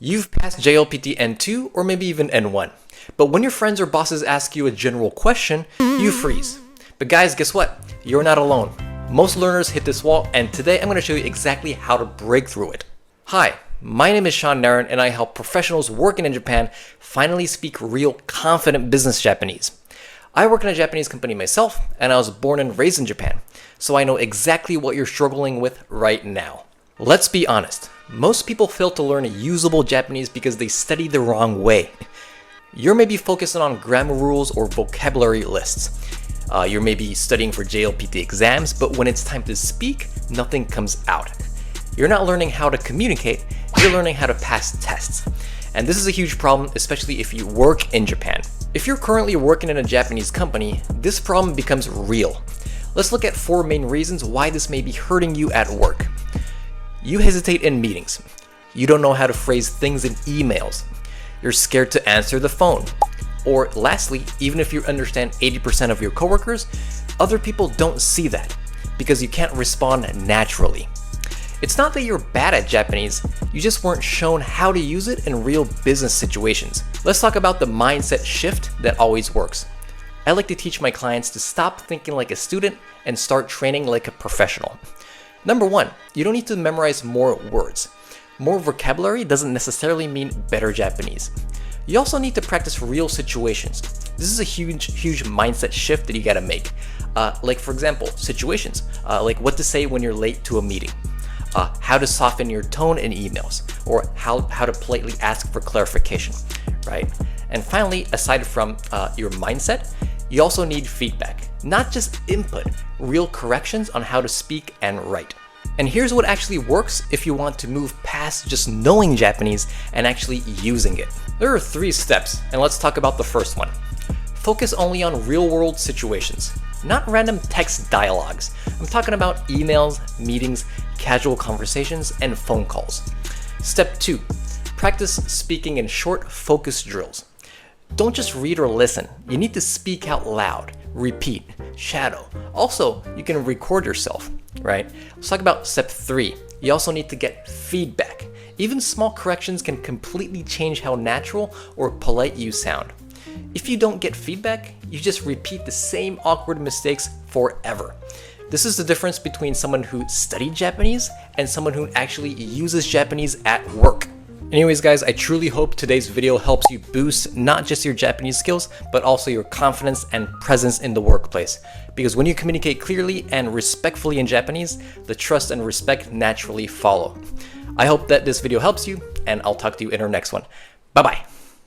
You've passed JLPT N2 or maybe even N1, but when your friends or bosses ask you a general question, you freeze. But guys, guess what? You're not alone. Most learners hit this wall, and today I'm going to show you exactly how to break through it. Hi, my name is Sean Naren, and I help professionals working in Japan finally speak real, confident business Japanese. I work in a Japanese company myself, and I was born and raised in Japan, so I know exactly what you're struggling with right now. Let's be honest, most people fail to learn usable Japanese because they study the wrong way. You're maybe focusing on grammar rules or vocabulary lists. You're maybe studying for JLPT exams, but when it's time to speak, nothing comes out. You're not learning how to communicate, you're learning how to pass tests. And this is a huge problem, especially if you work in Japan. If you're currently working in a Japanese company, this problem becomes real. Let's look at 4 main reasons why this may be hurting you at work. You hesitate in meetings. You don't know how to phrase things in emails. You're scared to answer the phone. Or lastly, even if you understand 80% of your coworkers, other people don't see that because you can't respond naturally. It's not that you're bad at Japanese, you just weren't shown how to use it in real business situations. Let's talk about the mindset shift that always works. I like to teach my clients to stop thinking like a student and start training like a professional. Number 1, you don't need to memorize more words. More vocabulary doesn't necessarily mean better Japanese. You also need to practice real situations. This is a huge mindset shift that you gotta make. Like for example, situations, like what to say when you're late to a meeting, how to soften your tone in emails, or how to politely ask for clarification, right? And finally, aside from your mindset, you also need feedback, not just input, real corrections on how to speak and write. And here's what actually works if you want to move past just knowing Japanese and actually using it. There are 3 steps, and let's talk about the first one. Focus only on real-world situations, not random text dialogues. I'm talking about emails, meetings, casual conversations, and phone calls. Step 2, practice speaking in short, focused drills. Don't just read or listen. You need to speak out loud, repeat, shadow. Also, you can record yourself, right? Let's talk about step 3. You also need to get feedback. Even small corrections can completely change how natural or polite you sound. If you don't get feedback, you just repeat the same awkward mistakes forever. This is the difference between someone who studied Japanese and someone who actually uses Japanese at work. Anyways guys, I truly hope today's video helps you boost not just your Japanese skills, but also your confidence and presence in the workplace. Because when you communicate clearly and respectfully in Japanese, the trust and respect naturally follow. I hope that this video helps you, and I'll talk to you in our next one. Bye bye.